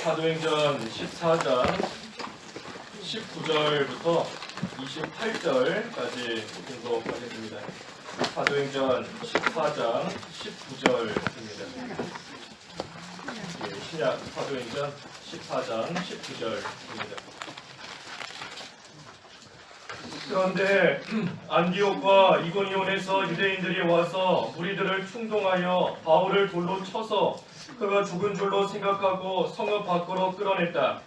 사도행전 14장 19절부터 28절까지 공독하겠습니다. 사도행전 14장 19절입니다. 신약 사도행전 14장 19절입니다. 그런데 안디옥과 이고니온에서 유대인들이 와서 무리들을 충동하여 바울을 돌로 쳐서 그가 죽은 줄로 생각하고 성읍 밖으로 끌어냈다.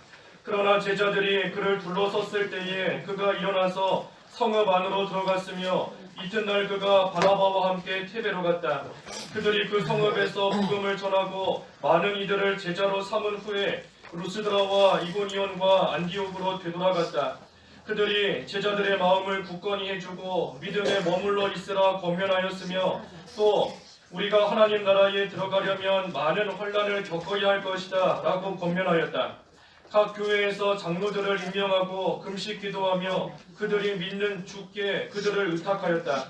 그러나 제자들이 그를 둘러섰을 때에 그가 일어나서 성읍 안으로 들어갔으며 이튿날 그가 바나바와 함께 테베로 갔다. 그들이 그 성읍에서 복음을 전하고 많은 이들을 제자로 삼은 후에 루스드라와 이고니온과 안디옥으로 되돌아갔다. 그들이 제자들의 마음을 굳건히 해주고 믿음에 머물러 있으라 권면하였으며 또 우리가 하나님 나라에 들어가려면 많은 환난을 겪어야 할 것이다 라고 권면하였다. 각 교회에서 장로들을 임명하고 금식 기도하며 그들이 믿는 주께 그들을 의탁하였다.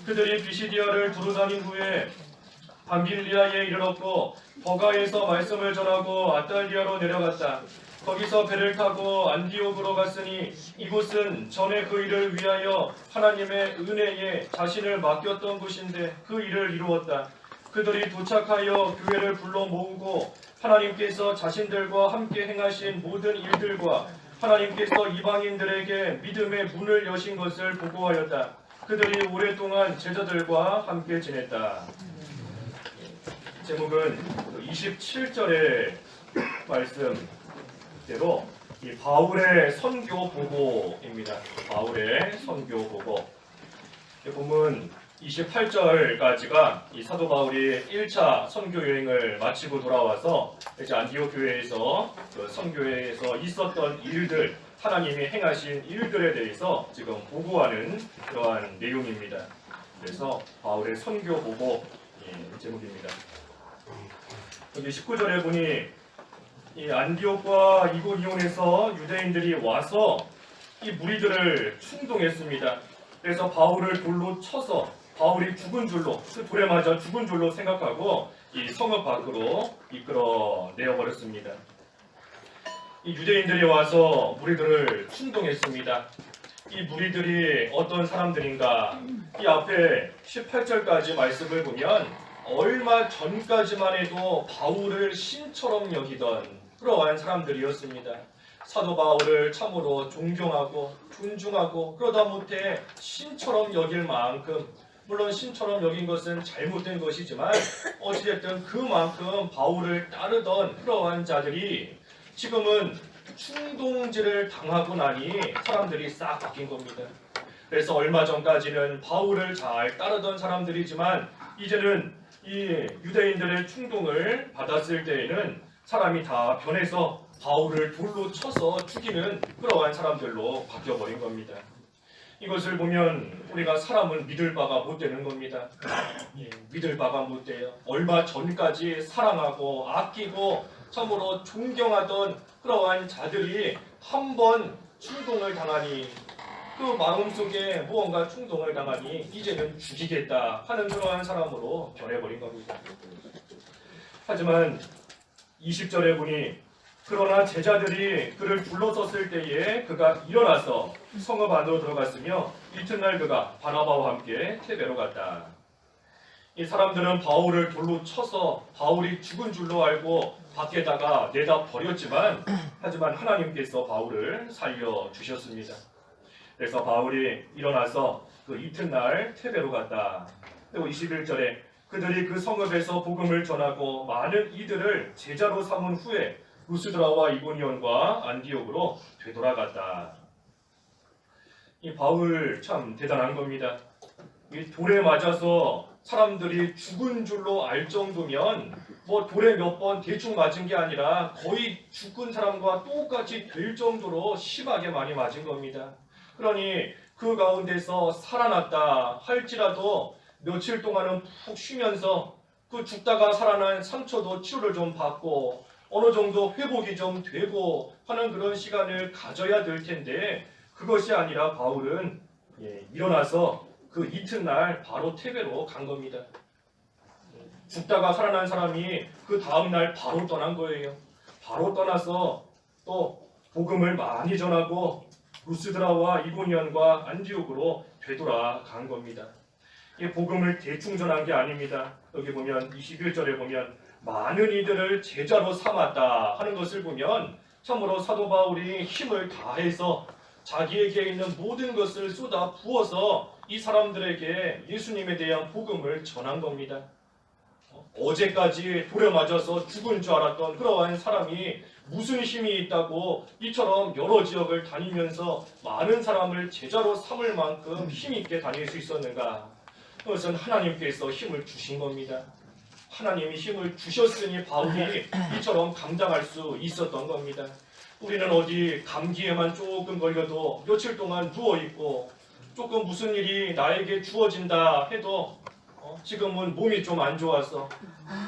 그들이 비시디아를 두루다닌 후에 밤빌리아에 이르렀고 버가에서 말씀을 전하고 아탈리아로 내려갔다. 거기서 배를 타고 안디옥으로 갔으니 이곳은 전에 그 일을 위하여 하나님의 은혜에 자신을 맡겼던 곳인데 그 일을 이루었다. 그들이 도착하여 교회를 불러 모으고 하나님께서 자신들과 함께 행하신 모든 일들과 하나님께서 이방인들에게 믿음의 문을 여신 것을 보고하였다. 그들이 오랫동안 제자들과 함께 지냈다. 제목은 27절의 말씀대로 이 바울의 선교 보고입니다. 바울의 선교 보고. 보면 28절까지가 이 사도 바울이 1차 선교 여행을 마치고 돌아와서 이제 안디옥 교회에서 그 선교회에서 있었던 일들, 하나님이 행하신 일들에 대해서 지금 보고하는 그러한 내용입니다. 그래서 바울의 선교 보고 제목입니다. 여기 19절에 보니 이 안디옥과 이고니온에서 유대인들이 와서 이 무리들을 충동했습니다. 그래서 바울을 돌로 쳐서 바울이 죽은 줄로, 그 돌에 맞아 죽은 줄로 생각하고 이 성읍 밖으로 이끌어 내어버렸습니다. 이 유대인들이 와서 무리들을 충동했습니다. 이 무리들이 어떤 사람들인가? 이 앞에 18절까지 말씀을 보면 얼마 전까지만 해도 바울을 신처럼 여기던 그러한 사람들이었습니다. 사도 바울을 참으로 존경하고 존중하고 그러다 못해 신처럼 여길 만큼, 물론 신처럼 여긴 것은 잘못된 것이지만 어찌됐든 그만큼 바울을 따르던 그러한 자들이 지금은 충동질을 당하고 나니 사람들이 싹 바뀐 겁니다. 그래서 얼마 전까지는 바울을 잘 따르던 사람들이지만 이제는 이 유대인들의 충동을 받았을 때에는 사람이 다 변해서 바울을 돌로 쳐서 죽이는 그러한 사람들로 바뀌어버린 겁니다. 이것을 보면 우리가 사람은 믿을 바가 못 되는 겁니다. 믿을 바가 못 돼요. 얼마 전까지 사랑하고 아끼고 참으로 존경하던 그러한 자들이 한번 충동을 당하니 그 마음속에 무언가 충동을 당하니 이제는 죽이겠다 하는 그러한 사람으로 변해버린 겁니다. 하지만 20절에 보니 그러나 제자들이 그를 둘러섰을 때에 그가 일어나서 성읍 안으로 들어갔으며 이튿날 그가 바나바와 함께 테베로 갔다. 이 사람들은 바울을 돌로 쳐서 바울이 죽은 줄로 알고 밖에다가 내다 버렸지만 하지만 하나님께서 바울을 살려주셨습니다. 그래서 바울이 일어나서 그 이튿날 테베로 갔다. 그리고 21절에 그들이 그 성읍에서 복음을 전하고 많은 이들을 제자로 삼은 후에 루스드라와 이고니온과 안디옥으로 되돌아갔다. 이 바울 참 대단한 겁니다. 이 돌에 맞아서 사람들이 죽은 줄로 알 정도면 뭐 돌에 몇 번 대충 맞은 게 아니라 거의 죽은 사람과 똑같이 될 정도로 심하게 많이 맞은 겁니다. 그러니 그 가운데서 살아났다 할지라도 며칠 동안은 푹 쉬면서 그 죽다가 살아난 상처도 치료를 좀 받고 어느 정도 회복이 좀 되고 하는 그런 시간을 가져야 될 텐데 그것이 아니라 바울은 일어나서 그 이튿날 바로 테베로 간 겁니다. 죽다가 살아난 사람이 그 다음날 바로 떠난 거예요. 바로 떠나서 또 복음을 많이 전하고 루스드라와 이고니온과 안디옥으로 되돌아간 겁니다. 이 복음을 대충 전한 게 아닙니다. 여기 보면 21절에 보면 많은 이들을 제자로 삼았다 하는 것을 보면 참으로 사도 바울이 힘을 다해서 자기에게 있는 모든 것을 쏟아 부어서 이 사람들에게 예수님에 대한 복음을 전한 겁니다. 어제까지 돌에 맞아서 죽은 줄 알았던 그러한 사람이 무슨 힘이 있다고 이처럼 여러 지역을 다니면서 많은 사람을 제자로 삼을 만큼 힘있게 다닐 수 있었는가? 그것은 하나님께서 힘을 주신 겁니다. 하나님이 힘을 주셨으니 바울이 이처럼 감당할 수 있었던 겁니다. 우리는 어디 감기에만 조금 걸려도 며칠 동안 누워있고 조금 무슨 일이 나에게 주어진다 해도 지금은 몸이 좀 안 좋아서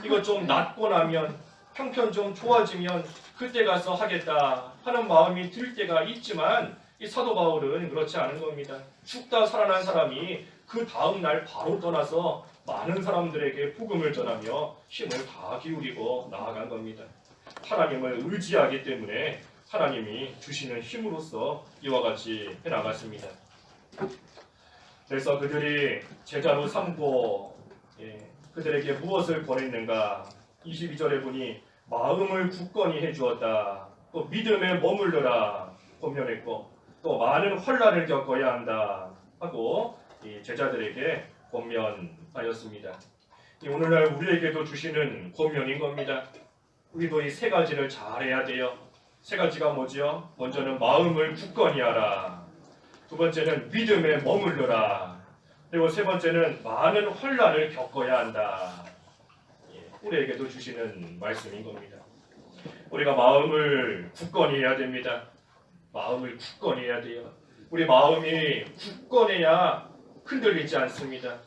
이거 좀 낫고 나면 형편 좀 좋아지면 그때 가서 하겠다 하는 마음이 들 때가 있지만 이 사도 바울은 그렇지 않은 겁니다. 죽다 살아난 사람이 그 다음 날 바로 떠나서 많은 사람들에게 복음을 전하며 힘을 다 기울이고 나아간 겁니다. 하나님을 의지하기 때문에 하나님이 주시는 힘으로써 이와 같이 해나갔습니다. 그래서 그들이 제자로 삼고 그들에게 무엇을 권했는가? 22절에 보니 마음을 굳건히 해주었다. 또 믿음에 머물러라 권면했고 또 많은 환난을 겪어야 한다 하고 이 제자들에게 권면하였습니다. 오늘날 우리에게도 주시는 권면인 겁니다. 우리도 이 세 가지를 잘해야 돼요. 세 가지가 뭐지요? 먼저는 마음을 굳건히 하라. 두 번째는 믿음에 머물러라. 그리고 세 번째는 많은 환난을 겪어야 한다. 우리에게도 주시는 말씀인 겁니다. 우리가 마음을 굳건히 해야 됩니다. 마음을 굳건히 해야 돼요. 우리 마음이 굳건해야 흔들리지 않습니다.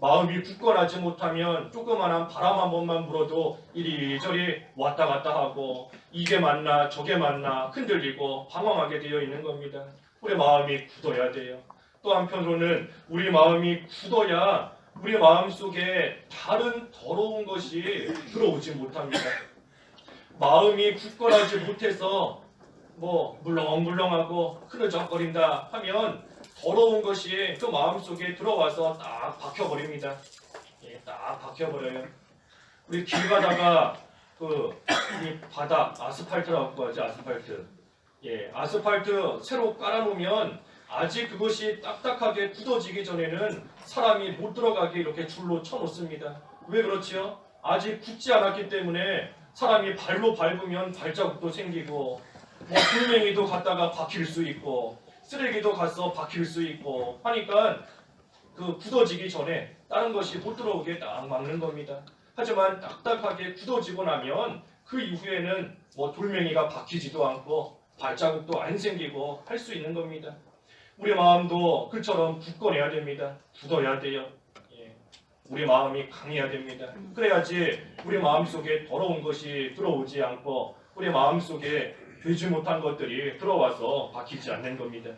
마음이 굳건하지 못하면 조그만한 바람 한 번만 불어도 이리저리 왔다 갔다 하고 이게 맞나 저게 맞나 흔들리고 방황하게 되어 있는 겁니다. 우리 마음이 굳어야 돼요. 또 한편으로는 우리 마음이 굳어야 우리 마음속에 다른 더러운 것이 들어오지 못합니다. 마음이 굳건하지 못해서 물렁물렁하고 흐느적거린다 하면 더러운 것이 그 마음속에 들어와서 딱 박혀버립니다. 딱 박혀버려요. 우리 길 가다가 이 바닥 아스팔트라고 하죠. 아스팔트. 아스팔트 새로 깔아놓으면 아직 그것이 딱딱하게 굳어지기 전에는 사람이 못 들어가게 이렇게 줄로 쳐놓습니다. 왜 그렇지요? 아직 굳지 않았기 때문에 사람이 발로 밟으면 발자국도 생기고 돌멩이도 갔다가 박힐 수 있고 쓰레기도 가서 박힐 수 있고 하니까 그 굳어지기 전에 다른 것이 못 들어오게 딱 막는 겁니다. 하지만 딱딱하게 굳어지고 나면 그 이후에는 돌멩이가 박히지도 않고 발자국도 안 생기고 할 수 있는 겁니다. 우리 마음도 그처럼 굳건해야 됩니다. 굳어야 돼요. 우리 마음이 강해야 됩니다. 그래야지 우리 마음속에 더러운 것이 들어오지 않고 우리 마음속에 되지 못한 것들이 들어와서 박히지 않는 겁니다.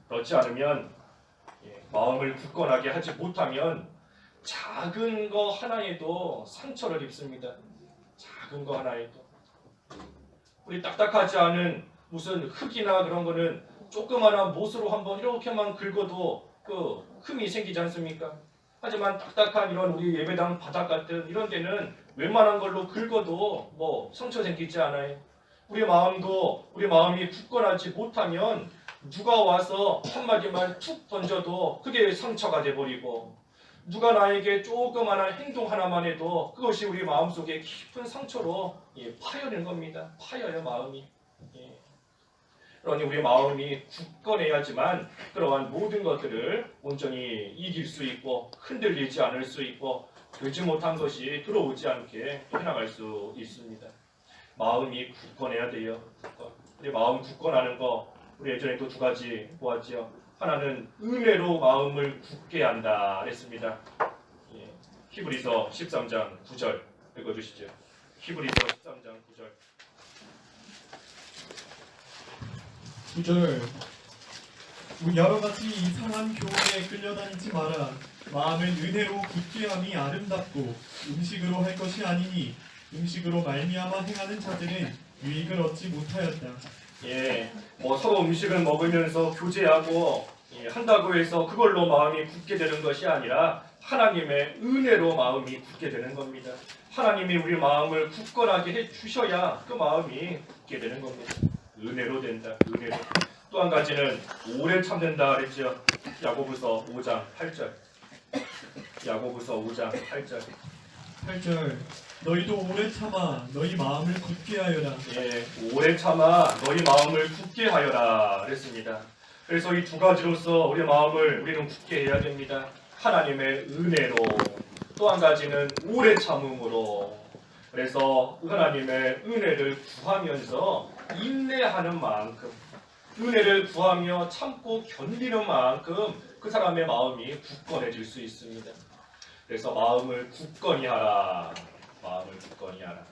그렇지 않으면 마음을 굳건하게 하지 못하면 작은 거 하나에도 상처를 입습니다. 작은 거 하나에도. 우리 딱딱하지 않은 무슨 흙이나 그런 거는 조그마한 못으로 한번 이렇게만 긁어도 그 흠이 생기지 않습니까? 하지만 딱딱한 이런 우리 예배당 바닥 같은 이런 데는 웬만한 걸로 긁어도 상처 생기지 않아요. 우리 마음도 우리 마음이 굳건하지 못하면 누가 와서 한마디만 툭 던져도 그게 상처가 돼버리고 누가 나에게 조그마한 행동 하나만 해도 그것이 우리 마음속에 깊은 상처로 파여낸 겁니다. 파여요 마음이. 그러니 우리 마음이 굳건해야지만 그러한 모든 것들을 온전히 이길 수 있고 흔들리지 않을 수 있고 되지 못한 것이 들어오지 않게 해나갈 수 있습니다. 마음이 굳건해야 돼요. 우리 마음 굳건하는 거 우리 예전에 또 두 가지 보았지요. 하나는 은혜로 마음을 굳게 한다 했습니다. 히브리서 13장 9절 읽어주시죠. 히브리서 13장 9절 9절 여러같이 이상한 교훈에 끌려다니지 마라. 마음을 은혜로 굳게 함이 아름답고 음식으로 할 것이 아니니 음식으로 말미암아 행하는 자들은 유익을 얻지 못하였다. 예, 뭐 서로 음식을 먹으면서 교제하고 한다고 해서 그걸로 마음이 굳게 되는 것이 아니라 하나님의 은혜로 마음이 굳게 되는 겁니다. 하나님이 우리 마음을 굳건하게 해 주셔야 그 마음이 굳게 되는 겁니다. 은혜로 된다. 은혜로. 또 한 가지는 오래 참는다 그랬죠. 야고보서 5장 8절. 야고보서 5장 8절. 8절 너희도 오래 참아 너희 마음을 굳게 하여라. 예, 오래 참아 너희 마음을 굳게 하여라 그랬습니다. 그래서 이 두 가지로서 우리 마음을 우리는 굳게 해야 됩니다. 하나님의 은혜로, 또 한 가지는 오래 참음으로. 그래서 하나님의 은혜를 구하면서 인내하는 만큼, 은혜를 구하며 참고 견디는 만큼 그 사람의 마음이 굳건해질 수 있습니다. 그래서 마음을 굳건히 하라. 마음을 굳건히 하라.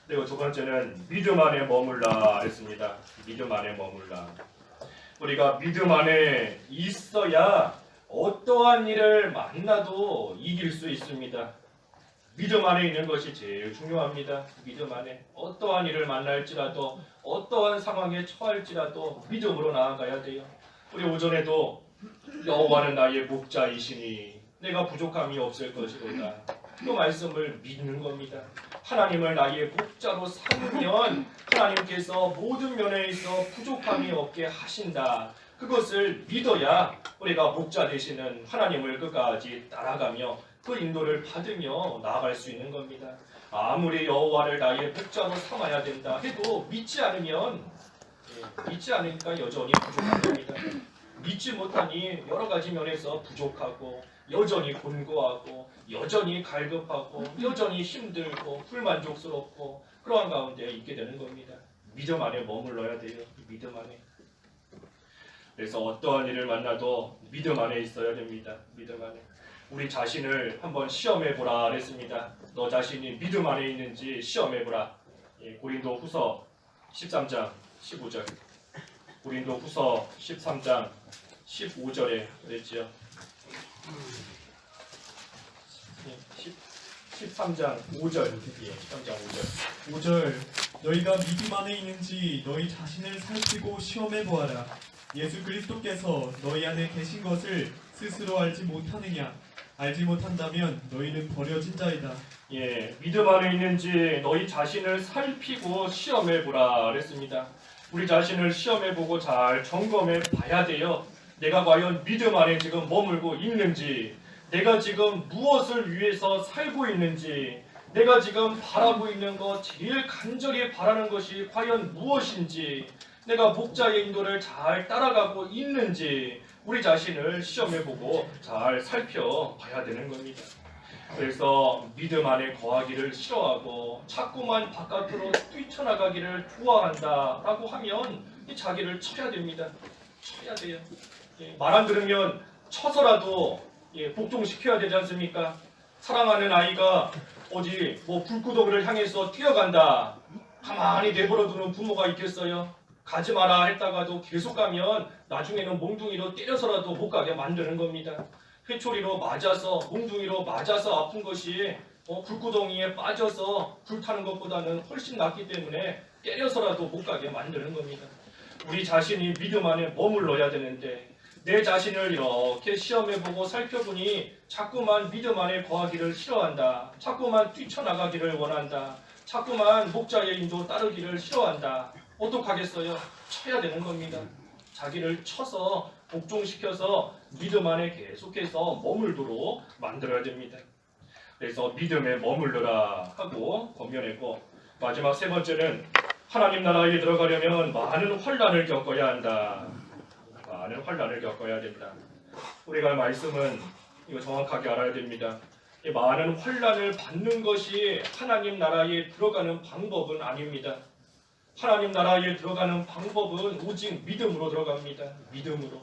그리고 두 번째는 믿음 안에 머물라 했습니다. 믿음 안에 머물라. 우리가 믿음 안에 있어야 어떠한 일을 만나도 이길 수 있습니다. 믿음 안에 있는 것이 제일 중요합니다. 믿음 안에 어떠한 일을 만날지라도 어떠한 상황에 처할지라도 믿음으로 나아가야 돼요. 우리 오전에도 여호와는 나의 목자이시니 내가 부족함이 없을 것이로다. 그 말씀을 믿는 겁니다. 하나님을 나의 목자로 삼으면 하나님께서 모든 면에 있어 부족함이 없게 하신다. 그것을 믿어야 우리가 목자 되시는 하나님을 끝까지 따라가며 그 인도를 받으며 나아갈 수 있는 겁니다. 아무리 여호와를 나의 목자로 삼아야 된다 해도 믿지 않으면 믿지 않으니까 여전히 부족한 겁니다. 믿지 못하니 여러 가지 면에서 부족하고 여전히 곤고하고 여전히 갈급하고 여전히 힘들고 불만족스럽고 그러한 가운데 있게 되는 겁니다. 믿음 안에 머물러야 돼요. 믿음 안에. 그래서 어떠한 일을 만나도 믿음 안에 있어야 됩니다. 믿음 안에. 우리 자신을 한번 시험해보라 그랬습니다. 너 자신이 믿음 안에 있는지 시험해보라. 고린도 후서 13장 15절. 고린도 후서 13장 15절에 그랬지요. 13장 5절. 13장 5절. 5절 너희가 믿음 안에 있는지 너희 자신을 살피고 시험해 보아라. 예수 그리스도께서 너희 안에 계신 것을 스스로 알지 못하느냐? 알지 못한다면 너희는 버려진 자이다. 예, 믿음 안에 있는지 너희 자신을 살피고 시험해 보라 그랬습니다. 우리 자신을 시험해 보고 잘 점검해 봐야 돼요. 내가 과연 믿음 안에 지금 머물고 있는지, 내가 지금 무엇을 위해서 살고 있는지, 내가 지금 바라고 있는 것, 제일 간절히 바라는 것이 과연 무엇인지, 내가 목자의 인도를 잘 따라가고 있는지 우리 자신을 시험해보고 잘 살펴봐야 되는 겁니다. 그래서 믿음 안에 거하기를 싫어하고 자꾸만 바깥으로 뛰쳐나가기를 좋아한다라고 하면 자기를 쳐야 됩니다. 쳐야 돼요. 말 안 들으면 쳐서라도 복종시켜야 되지 않습니까? 사랑하는 아이가 어디 불구덩이를 향해서 뛰어간다. 가만히 내버려두는 부모가 있겠어요? 가지 마라 했다가도 계속 가면 나중에는 몽둥이로 때려서라도 못 가게 만드는 겁니다. 회초리로 맞아서 몽둥이로 맞아서 아픈 것이 불구덩이에 빠져서 불타는 것보다는 훨씬 낫기 때문에 때려서라도 못 가게 만드는 겁니다. 우리 자신이 믿음 안에 머물러야 되는데 내 자신을 이렇게 시험해보고 살펴보니 자꾸만 믿음 안에 거하기를 싫어한다. 자꾸만 뛰쳐나가기를 원한다. 자꾸만 목자의 인도 따르기를 싫어한다. 어떡하겠어요? 쳐야 되는 겁니다. 자기를 쳐서 복종시켜서 믿음 안에 계속해서 머물도록 만들어야 됩니다. 그래서 믿음에 머물러라 하고 권면했고, 마지막 세 번째는 하나님 나라에 들어가려면 많은 환난을 겪어야 한다. 많은 환난을 겪어야 된다. 우리가 말씀은 이거 정확하게 알아야 됩니다. 이 많은 환난을 받는 것이 하나님 나라에 들어가는 방법은 아닙니다. 하나님 나라에 들어가는 방법은 오직 믿음으로 들어갑니다. 믿음으로.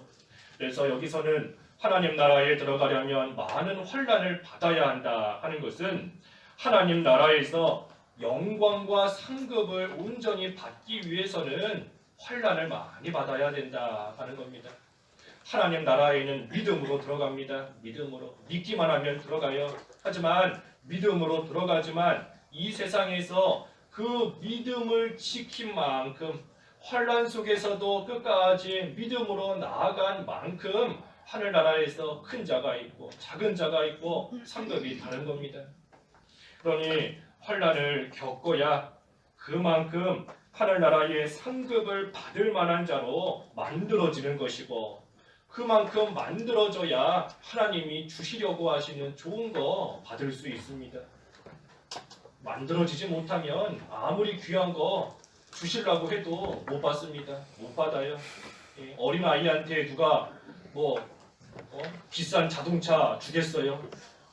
그래서 여기서는 하나님 나라에 들어가려면 많은 환난을 받아야 한다 하는 것은 하나님 나라에서 영광과 상급을 온전히 받기 위해서는 환난을 많이 받아야 된다 하는 겁니다. 하나님 나라에는 믿음으로 들어갑니다. 믿음으로. 믿기만 하면 들어가요. 하지만 믿음으로 들어가지만 이 세상에서 그 믿음을 지킨 만큼 환난 속에서도 끝까지 믿음으로 나아간 만큼 하늘나라에서 큰 자가 있고 작은 자가 있고 상급이 다른 겁니다. 그러니 환난을 겪어야 그만큼 하늘나라의 상급을 받을 만한 자로 만들어지는 것이고, 그만큼 만들어져야 하나님이 주시려고 하시는 좋은 거 받을 수 있습니다. 만들어지지 못하면 아무리 귀한 거 주시려고 해도 못 받습니다. 못 받아요. 어린 아이한테 누가 비싼 자동차 주겠어요?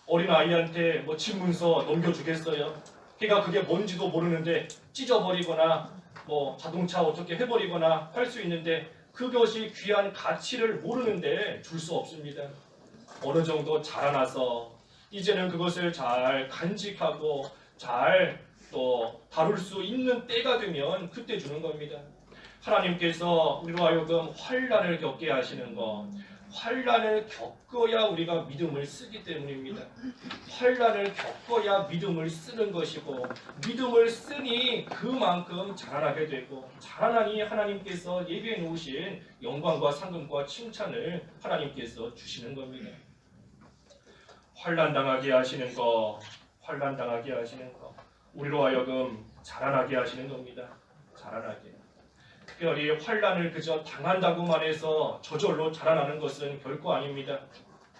어린 아이한테 집문서 넘겨주겠어요? 걔가 그게 뭔지도 모르는데 찢어버리거나 자동차 어떻게 해버리거나 할 수 있는데, 그것이 귀한 가치를 모르는데 줄 수 없습니다. 어느 정도 자라나서 이제는 그것을 잘 간직하고 잘 또 다룰 수 있는 때가 되면 그때 주는 겁니다. 하나님께서 우리로 하여금 환난을 겪게 하시는 것, 환난을 겪어야 우리가 믿음을 쓰기 때문입니다. 환난을 겪어야 믿음을 쓰는 것이고, 믿음을 쓰니 그만큼 자라나게 되고, 자라나니 하나님께서 예비해 놓으신 영광과 상급과 칭찬을 하나님께서 주시는 겁니다. 환난 당하게 하시는 것, 환난 당하게 하시는 것, 우리로 하여금 자라나게 하시는 겁니다. 자라나게. 특별히 환난을 그저 당한다고만 해서 저절로 자라나는 것은 결코 아닙니다.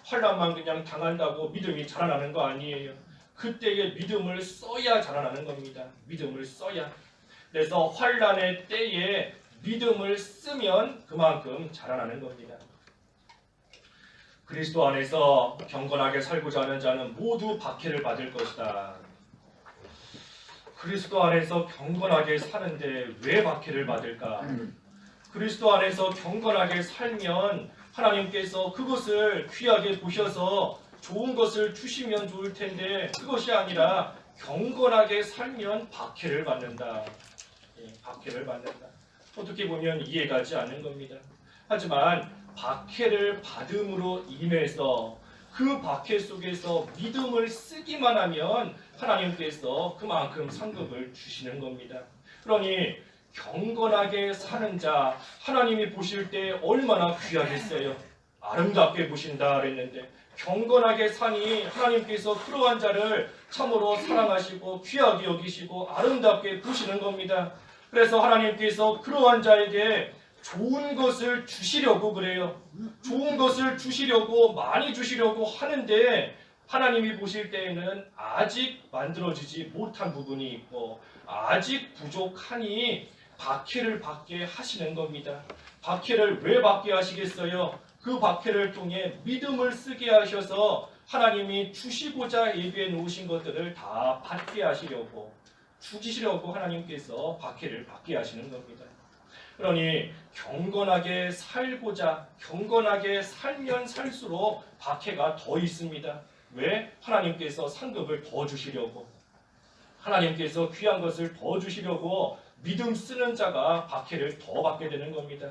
환난만 그냥 당한다고 믿음이 자라나는 거 아니에요. 그때의 믿음을 써야 자라나는 겁니다. 믿음을 써야. 그래서 환난의 때에 믿음을 쓰면 그만큼 자라나는 겁니다. 그리스도 안에서 경건하게 살고자 하는 자는 모두 박해를 받을 것이다. 그리스도 안에서 경건하게 사는데 왜 박해를 받을까? 그리스도 안에서 경건하게 살면 하나님께서 그것을 귀하게 보셔서 좋은 것을 주시면 좋을 텐데, 그것이 아니라 경건하게 살면 박해를 받는다. 박해를 받는다. 어떻게 보면 이해가지 않는 겁니다. 하지만 박해를 받음으로 인해서 그 박해 속에서 믿음을 쓰기만 하면 하나님께서 그만큼 상급을 주시는 겁니다. 그러니 경건하게 사는 자, 하나님이 보실 때 얼마나 귀하겠어요. 아름답게 보신다 그랬는데, 경건하게 사니 하나님께서 그러한 자를 참으로 사랑하시고 귀하게 여기시고 아름답게 보시는 겁니다. 그래서 하나님께서 그러한 자에게 좋은 것을 주시려고 그래요. 좋은 것을 주시려고, 많이 주시려고 하는데, 하나님이 보실 때에는 아직 만들어지지 못한 부분이 있고 아직 부족하니 박해를 받게 하시는 겁니다. 박해를 왜 받게 하시겠어요? 그 박해를 통해 믿음을 쓰게 하셔서 하나님이 주시고자 예비해 놓으신 것들을 다 받게 하시려고, 주시려고 하나님께서 박해를 받게 하시는 겁니다. 그러니 경건하게 살고자, 경건하게 살면 살수록 박해가 더 있습니다. 왜? 하나님께서 상급을 더 주시려고, 하나님께서 귀한 것을 더 주시려고 믿음 쓰는 자가 박해를 더 받게 되는 겁니다.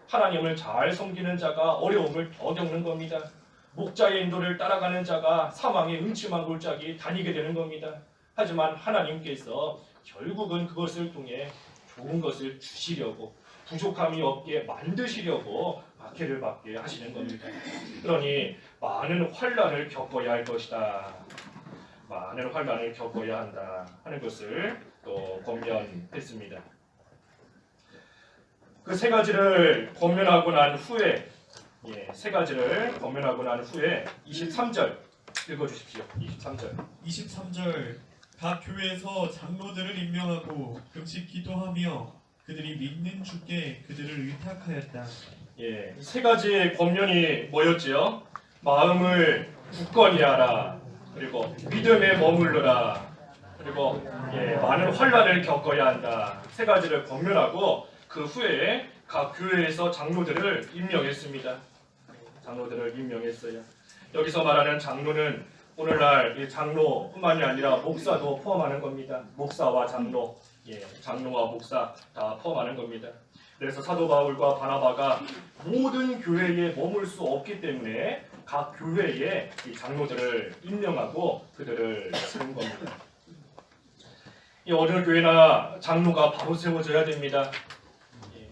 하나님을 잘 섬기는 자가 어려움을 더 겪는 겁니다. 목자의 인도를 따라가는 자가 사망의 음침한 골짜기 다니게 되는 겁니다. 하지만 하나님께서 결국은 그것을 통해 좋은 것을 주시려고, 부족함이 없게 만드시려고 박해를 받게 하시는 겁니다. 그러니 많은 환난을 겪어야 할 것이다. 많은 환난을 겪어야 한다 하는 것을 또 권면했습니다. 그 세 가지를 권면하고 난 후에, 세 가지를 권면하고 난 후에 23절 읽어주십시오. 23절 각 교회에서 장로들을 임명하고 금식 기도하며 그들이 믿는 주께 그들을 의탁하였다. 세 가지의 권면이 뭐였지요? 마음을 굳건히 하라, 그리고 믿음에 머물러라, 그리고 많은 환난을 겪어야 한다. 세 가지를 권면하고 그 후에 각 교회에서 장로들을 임명했습니다. 장로들을 임명했어요. 여기서 말하는 장로는 오늘날 이 장로뿐만이 아니라 목사도 포함하는 겁니다. 목사와 장로, 장로와 목사 다 포함하는 겁니다. 그래서 사도 바울과 바나바가 모든 교회에 머물 수 없기 때문에 각 교회에 이 장로들을 임명하고 그들을 세운 겁니다. 이 어느 교회나 장로가 바로 세워져야 됩니다.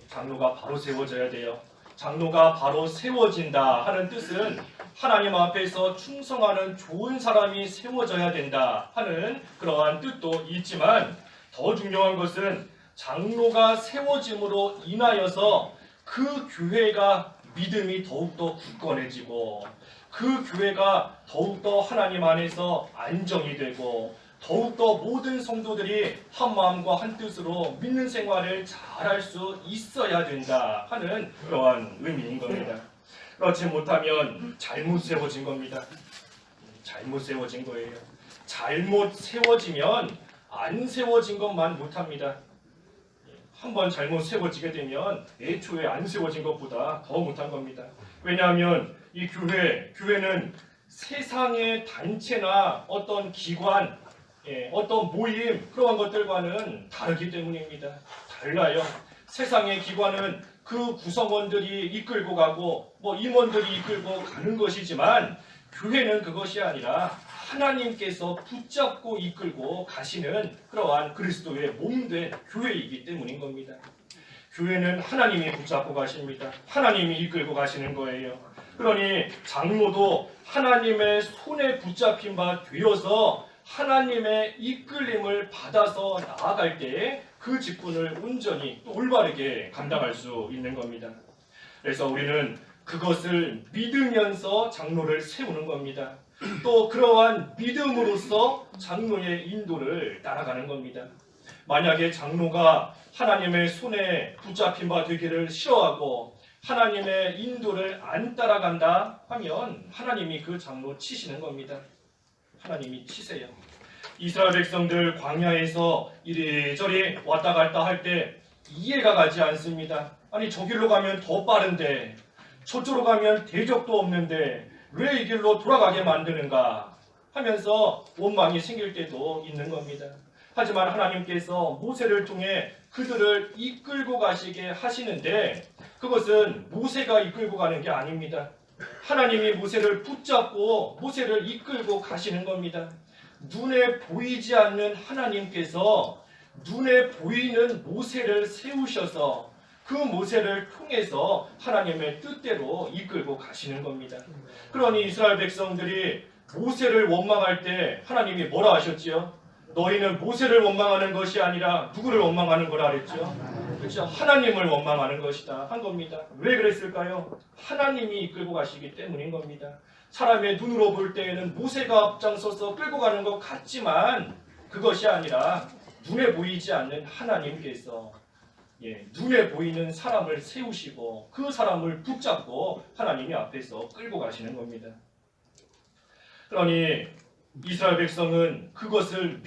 장로가 바로 세워져야 돼요. 장로가 바로 세워진다 하는 뜻은 하나님 앞에서 충성하는 좋은 사람이 세워져야 된다 하는 그러한 뜻도 있지만, 더 중요한 것은 장로가 세워짐으로 인하여서 그 교회가 믿음이 더욱더 굳건해지고, 그 교회가 더욱더 하나님 안에서 안정이 되고, 더욱더 모든 성도들이 한 마음과 한 뜻으로 믿는 생활을 잘할 수 있어야 된다 하는 그러한 의미인 겁니다. 그렇지 못하면 잘못 세워진 겁니다. 잘못 세워진 거예요. 잘못 세워지면 안 세워진 것만 못합니다. 한번 잘못 세워지게 되면 애초에 안 세워진 것보다 더 못한 겁니다. 왜냐하면 이 교회는 세상의 단체나 어떤 기관, 어떤 모임, 그러한 것들과는 다르기 때문입니다. 달라요. 세상의 기관은 그 구성원들이 이끌고 가고 임원들이 이끌고 가는 것이지만, 교회는 그것이 아니라 하나님께서 붙잡고 이끌고 가시는 그러한 그리스도의 몸된 교회이기 때문인 겁니다. 교회는 하나님이 붙잡고 가십니다. 하나님이 이끌고 가시는 거예요. 그러니 장로도 하나님의 손에 붙잡힌 바 되어서 하나님의 이끌림을 받아서 나아갈 때에 그 직분을 온전히 또 올바르게 감당할 수 있는 겁니다. 그래서 우리는 그것을 믿으면서 장로를 세우는 겁니다. 또 그러한 믿음으로써 장로의 인도를 따라가는 겁니다. 만약에 장로가 하나님의 손에 붙잡힌 바 되기를 싫어하고 하나님의 인도를 안 따라간다 하면 하나님이 그 장로 치시는 겁니다. 하나님이 치세요. 이스라엘 백성들 광야에서 이리저리 왔다 갔다 할 때 이해가 가지 않습니다. 아니, 저 길로 가면 더 빠른데, 저쪽으로 가면 대적도 없는데 왜 이 길로 돌아가게 만드는가 하면서 원망이 생길 때도 있는 겁니다. 하지만 하나님께서 모세를 통해 그들을 이끌고 가시게 하시는데, 그것은 모세가 이끌고 가는 게 아닙니다. 하나님이 모세를 붙잡고 모세를 이끌고 가시는 겁니다. 눈에 보이지 않는 하나님께서 눈에 보이는 모세를 세우셔서 그 모세를 통해서 하나님의 뜻대로 이끌고 가시는 겁니다. 그러니 이스라엘 백성들이 모세를 원망할 때 하나님이 뭐라 하셨지요? 너희는 모세를 원망하는 것이 아니라 누구를 원망하는 거라 그랬죠? 그렇죠? 하나님을 원망하는 것이다 한 겁니다. 왜 그랬을까요? 하나님이 이끌고 가시기 때문인 겁니다. 사람의 눈으로 볼 때에는 모세가 앞장서서 끌고 가는 것 같지만 그것이 아니라 눈에 보이지 않는 하나님께서 눈에 보이는 사람을 세우시고 그 사람을 붙잡고 하나님이 앞에서 끌고 가시는 겁니다. 그러니 이스라엘 백성은 그것을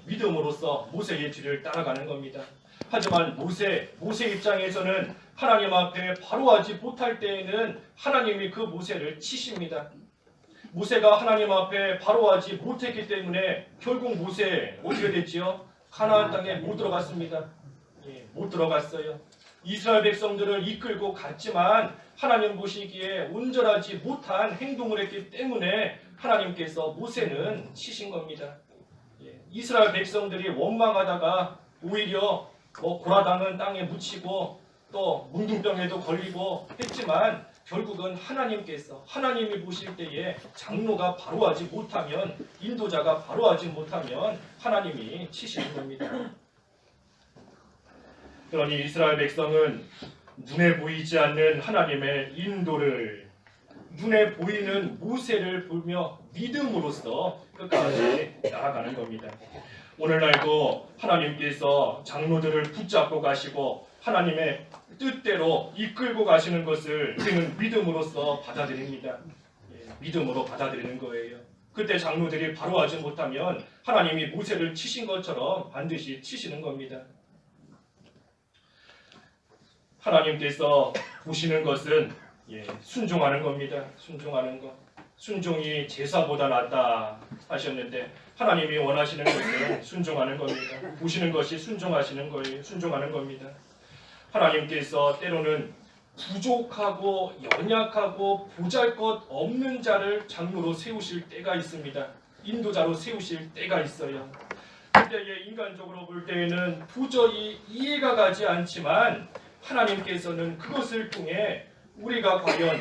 믿음으로써 모세의 뒤를 따라가는 겁니다. 하지만 모세 입장에서는 하나님 앞에 바로 하지 못할 때에는 하나님이 그 모세를 치십니다. 모세가 하나님 앞에 바로 하지 못했기 때문에 결국 모세 어떻게 됐지요? 가나안 땅에 못 들어갔습니다. 못 들어갔어요. 이스라엘 백성들을 이끌고 갔지만 하나님 보시기에 온전하지 못한 행동을 했기 때문에 하나님께서 모세는 치신 겁니다. 이스라엘 백성들이 원망하다가 오히려 고라당은 땅에 묻히고 또 문둥병에도 걸리고 했지만 결국은 하나님이 보실 때에 장로가 바로 하지 못하면, 인도자가 바로 하지 못하면 하나님이 치시는 겁니다. 그러니 이스라엘 백성은 눈에 보이지 않는 하나님의 인도를, 눈에 보이는 모세를 보며 믿음으로써 끝까지 나아가는 겁니다. 오늘날도 하나님께서 장로들을 붙잡고 가시고 하나님의 뜻대로 이끌고 가시는 것을 우리는 믿음으로써 받아들입니다. 믿음으로 받아들이는 거예요. 그때 장로들이 바로 하지 못하면 하나님이 모세를 치신 것처럼 반드시 치시는 겁니다. 하나님께서 보시는 것은 순종하는 겁니다. 순종하는 것. 순종이 제사보다 낫다 하셨는데 하나님이 원하시는 것은 순종하는 겁니다. 보시는 것이 순종하시는 거예요. 순종하는 겁니다. 하나님께서 때로는 부족하고 연약하고 보잘것없는 자를 장로로 세우실 때가 있습니다. 인도자로 세우실 때가 있어요. 때에 인간적으로 볼 때에는 도저히 이해가 가지 않지만 하나님께서는 그것을 통해 우리가 과연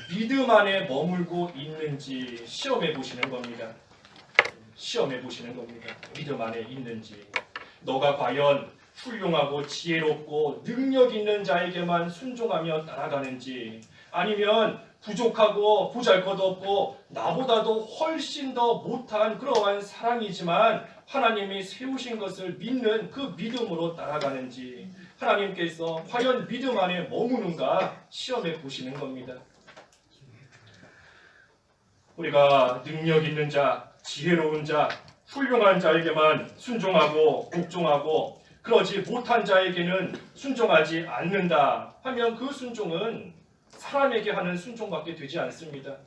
믿음 안에 머물고 있는지 시험해 보시는 겁니다. 시험해 보시는 겁니다. 믿음 안에 있는지. 너가 과연 훌륭하고 지혜롭고 능력 있는 자에게만 순종하며 따라가는지, 아니면 부족하고 보잘것없고 나보다도 훨씬 더 못한 그러한 사람이지만 하나님이 세우신 것을 믿는 그 믿음으로 따라가는지, 하나님께서 과연 믿음 안에 머무는가 시험해 보시는 겁니다. 우리가 능력 있는 자, 지혜로운 자, 훌륭한 자에게만 순종하고 복종하고 그러지 못한 자에게는 순종하지 않는다 하면 그 순종은 사람에게 하는 순종밖에 되지 않습니다.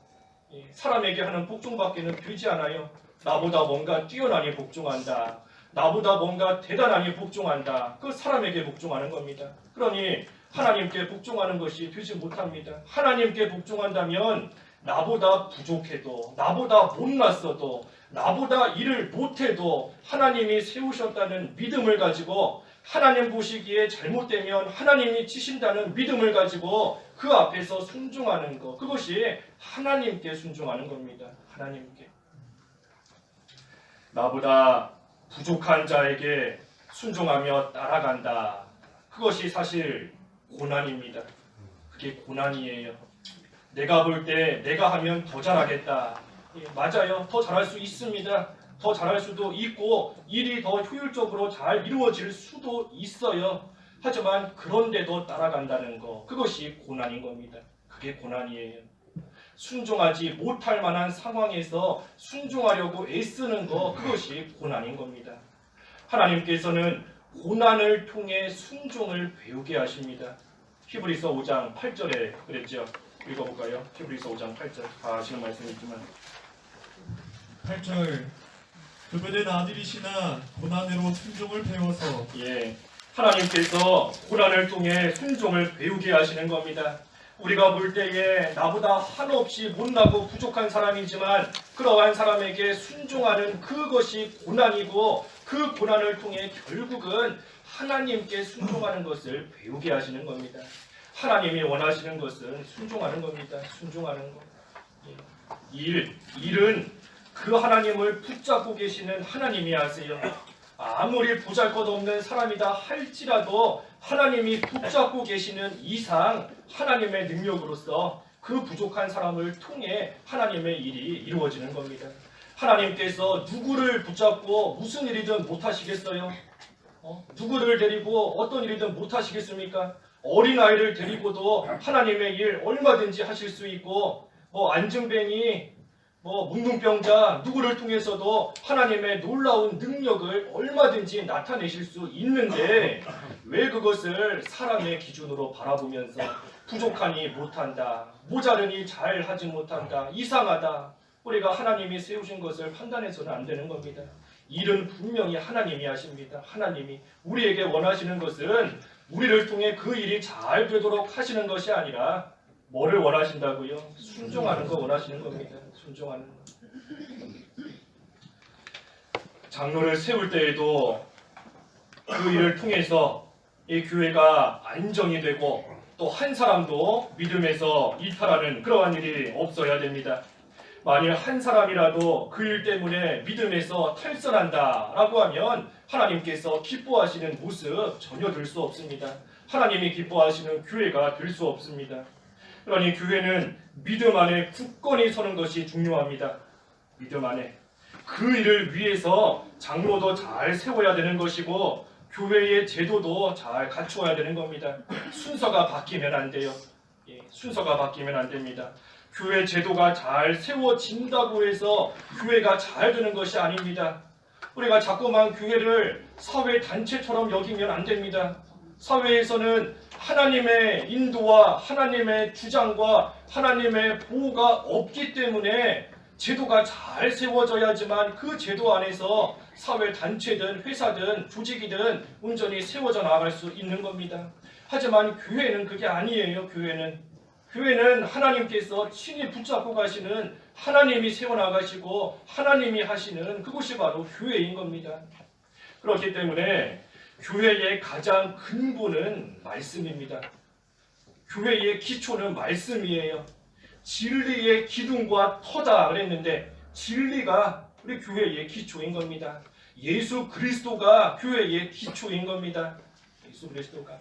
사람에게 하는 복종밖에는 되지 않아요. 나보다 뭔가 뛰어나니 복종한다. 나보다 뭔가 대단하니 복종한다. 그 사람에게 복종하는 겁니다. 그러니 하나님께 복종하는 것이 되지 못합니다. 하나님께 복종한다면 나보다 부족해도, 나보다 못났어도, 나보다 일을 못해도 하나님이 세우셨다는 믿음을 가지고, 하나님 보시기에 잘못되면 하나님이 치신다는 믿음을 가지고 그 앞에서 순종하는 것, 그것이 하나님께 순종하는 겁니다. 하나님께. 나보다 부족한 자에게 순종하며 따라간다. 그것이 사실 고난입니다. 그게 고난이에요. 내가 볼 때 내가 하면 더 잘하겠다. 맞아요. 더 잘할 수 있습니다. 더 잘할 수도 있고 일이 더 효율적으로 잘 이루어질 수도 있어요. 하지만 그런데도 따라간다는 거, 그것이 고난인 겁니다. 그게 고난이에요. 순종하지 못할 만한 상황에서 순종하려고 애쓰는 거, 그것이 고난인 겁니다. 하나님께서는 고난을 통해 순종을 배우게 하십니다. 히브리서 5장 8절에 그랬죠. 읽어볼까요? 히브리서 5장 8절. 아시는 말씀이지만 8절 그분은 아들이시나 고난으로 순종을 배워서 하나님께서 고난을 통해 순종을 배우게 하시는 겁니다. 우리가 볼 때에 나보다 한없이 못나고 부족한 사람이지만 그러한 사람에게 순종하는 그것이 고난이고, 그 고난을 통해 결국은 하나님께 순종하는 것을 배우게 하시는 겁니다. 하나님이 원하시는 것은 순종하는 겁니다. 순종하는 것. 일은 그 하나님을 붙잡고 계시는 하나님이 하세요. 아무리 보잘것없는 사람이다 할지라도 하나님이 붙잡고 계시는 이상 하나님의 능력으로서 그 부족한 사람을 통해 하나님의 일이 이루어지는 겁니다. 하나님께서 누구를 붙잡고 무슨 일이든 못하시겠어요? 누구를 데리고 어떤 일이든 못하시겠습니까? 어린아이를 데리고도 하나님의 일 얼마든지 하실 수 있고, 안증뱅이, 문둥병자 누구를 통해서도 하나님의 놀라운 능력을 얼마든지 나타내실 수 있는데, 왜 그것을 사람의 기준으로 바라보면서 부족하니 못한다, 모자르니 잘하지 못한다, 이상하다, 우리가 하나님이 세우신 것을 판단해서는 안 되는 겁니다. 일은 분명히 하나님이 하십니다. 하나님이 우리에게 원하시는 것은 우리를 통해 그 일이 잘 되도록 하시는 것이 아니라 뭐를 원하신다고요? 순종하는 거 원하시는 겁니다. 순종하는 거. 장로를 세울 때에도 그 일을 통해서 이 교회가 안정이 되고 또 한 사람도 믿음에서 이탈하는 그러한 일이 없어야 됩니다. 만일 한 사람이라도 그 일 때문에 믿음에서 탈선한다라고 하면 하나님께서 기뻐하시는 모습 전혀 될 수 없습니다. 하나님이 기뻐하시는 교회가 될 수 없습니다. 그러니 교회는 믿음 안에 굳건히 서는 것이 중요합니다. 믿음 안에. 그 일을 위해서 장로도 잘 세워야 되는 것이고 교회의 제도도 잘 갖추어야 되는 겁니다. 순서가 바뀌면 안 돼요. 순서가 바뀌면 안 됩니다. 교회 제도가 잘 세워진다고 해서 교회가 잘 되는 것이 아닙니다. 우리가 자꾸만 교회를 사회 단체처럼 여기면 안 됩니다. 사회에서는 하나님의 인도와 하나님의 주장과 하나님의 보호가 없기 때문에 제도가 잘 세워져야지만 그 제도 안에서 사회 단체든 회사든 조직이든 온전히 세워져 나갈 수 있는 겁니다. 하지만 교회는 그게 아니에요. 교회는 하나님께서 친히 붙잡고 가시는, 하나님이 세워나가시고 하나님이 하시는 그것이 바로 교회인 겁니다. 그렇기 때문에 교회의 가장 근본은 말씀입니다. 교회의 기초는 말씀이에요. 진리의 기둥과 터다 그랬는데 진리가 우리 교회의 기초인 겁니다. 예수 그리스도가 교회의 기초인 겁니다. 예수 그리스도가.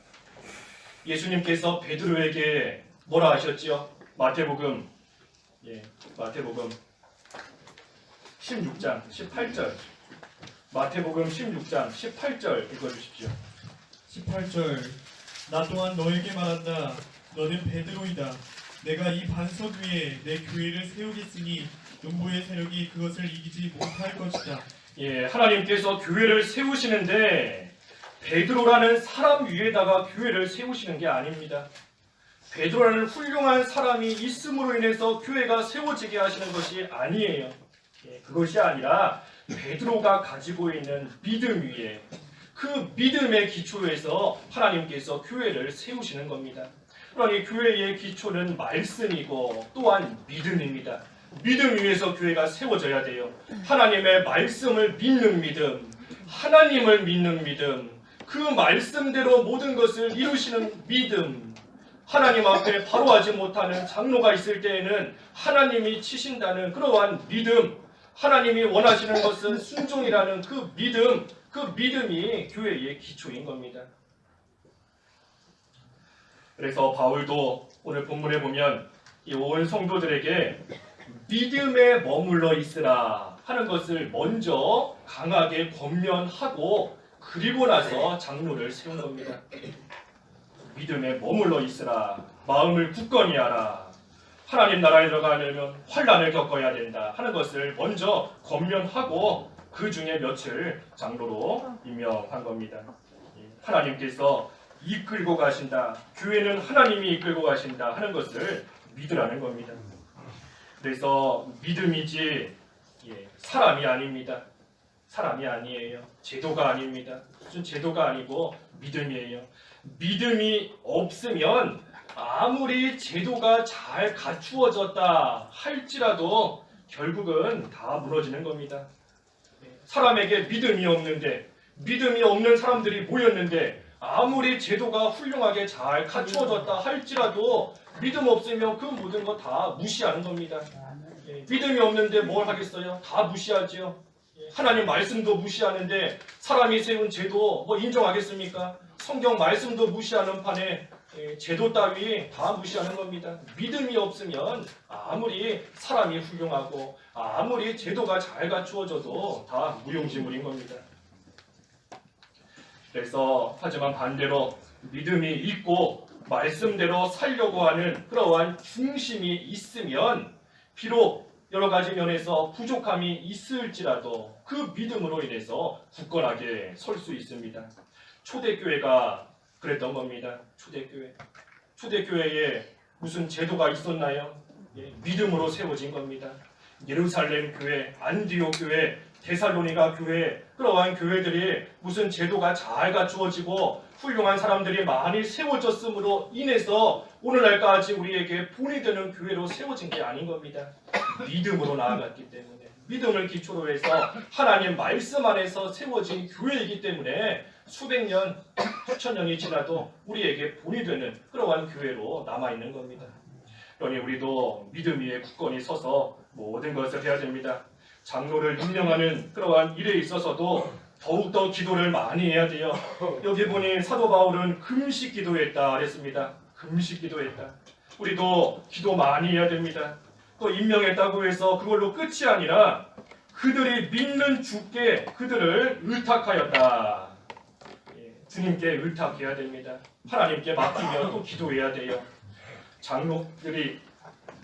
예수님께서 베드로에게 뭐라 하셨지요? 마태복음 16장 18절. 마태복음 16장 18절 읽어주십시오. 18절 나 또한 너에게 말한다. 너는 베드로이다. 내가 이 반석 위에 내 교회를 세우겠으니 음부의 세력이 그것을 이기지 못할 것이다. 하나님께서 교회를 세우시는데 베드로라는 사람 위에다가 교회를 세우시는 게 아닙니다. 베드로라는 훌륭한 사람이 있음으로 인해서 교회가 세워지게 하시는 것이 아니에요. 그것이 아니라 베드로가 가지고 있는 믿음 위에 그 믿음의 기초에서 하나님께서 교회를 세우시는 겁니다. 그러니 교회의 기초는 말씀이고 또한 믿음입니다. 믿음 위에서 교회가 세워져야 돼요. 하나님의 말씀을 믿는 믿음, 하나님을 믿는 믿음, 그 말씀대로 모든 것을 이루시는 믿음, 하나님 앞에 바로 하지 못하는 장로가 있을 때에는 하나님이 치신다는 그러한 믿음, 하나님이 원하시는 것은 순종이라는 그 믿음, 그 믿음이 교회의 기초인 겁니다. 그래서 바울도 오늘 본문에 보면 이 온 성도들에게 믿음에 머물러 있으라 하는 것을 먼저 강하게 권면하고 그리고 나서 장로를 세운 겁니다. 믿음에 머물러 있으라. 마음을 굳건히 하라. 하나님 나라에 들어가려면 환난을 겪어야 된다 하는 것을 먼저 권면하고 그 중에 며칠 장로로 임명한 겁니다. 하나님께서 이끌고 가신다. 교회는 하나님이 이끌고 가신다 하는 것을 믿으라는 겁니다. 그래서 믿음이지 사람이 아닙니다. 사람이 아니에요. 제도가 아닙니다. 무슨 제도가 아니고 믿음이에요. 믿음이 없으면 아무리 제도가 잘 갖추어졌다 할지라도 결국은 다 무너지는 겁니다. 사람에게 믿음이 없는데 믿음이 없는 사람들이 모였는데 아무리 제도가 훌륭하게 잘 갖추어졌다 할지라도 믿음 없으면 그 모든 거 다 무시하는 겁니다. 믿음이 없는데 뭘 하겠어요? 다 무시하지요. 하나님 말씀도 무시하는데 사람이 세운 제도 뭐 인정하겠습니까? 성경 말씀도 무시하는 판에 제도 따위 다 무시하는 겁니다. 믿음이 없으면 아무리 사람이 훌륭하고 아무리 제도가 잘 갖추어져도 다 무용지물인 겁니다. 그래서 하지만 반대로 믿음이 있고 말씀대로 살려고 하는 그러한 중심이 있으면 비록 여러 가지 면에서 부족함이 있을지라도 그 믿음으로 인해서 굳건하게 설 수 있습니다. 초대교회가 그랬던 겁니다. 초대교회에 무슨 제도가 있었나요? 믿음으로 세워진 겁니다. 예루살렘 교회, 안디옥 교회, 데살로니가 교회, 그러한 교회들이 무슨 제도가 잘 갖추어지고 훌륭한 사람들이 많이 세워졌음으로 인해서 오늘날까지 우리에게 본이 되는 교회로 세워진 게 아닌 겁니다. 믿음으로 나아갔기 때문에, 믿음을 기초로 해서 하나님 말씀 안에서 세워진 교회이기 때문에 수백 년, 수천 년이 지나도 우리에게 본이 되는 그러한 교회로 남아있는 겁니다. 그러니 우리도 믿음 위에 굳건히 서서 모든 것을 해야 됩니다. 장로를 임명하는 그러한 일에 있어서도 더욱더 기도를 많이 해야 돼요. 여기 보니 사도 바울은 금식 기도했다 그랬습니다. 금식 기도했다. 우리도 기도 많이 해야 됩니다. 또 임명했다고 해서 그걸로 끝이 아니라 그들이 믿는 주께 그들을 의탁하였다. 주님께 의탁해야 됩니다. 하나님께 맡기며 또 기도해야 돼요. 장로들이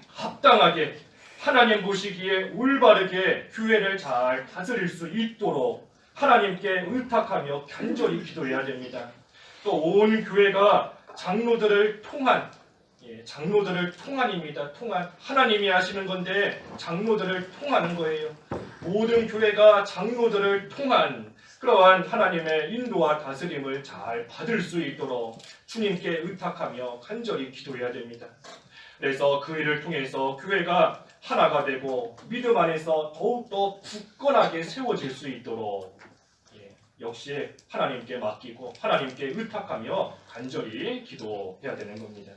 합당하게 하나님 보시기에 올바르게 교회를 잘 다스릴 수 있도록 하나님께 의탁하며 간절히 기도해야 됩니다. 또 온 교회가 장로들을 통한 통한입니다. 통한. 하나님이 하시는 건데 장로들을 통하는 거예요. 모든 교회가 장로들을 통한 그러한 하나님의 인도와 다스림을 잘 받을 수 있도록 주님께 의탁하며 간절히 기도해야 됩니다. 그래서 그 일을 통해서 교회가 하나가 되고 믿음 안에서 더욱더 굳건하게 세워질 수 있도록 역시 하나님께 맡기고 하나님께 의탁하며 간절히 기도해야 되는 겁니다.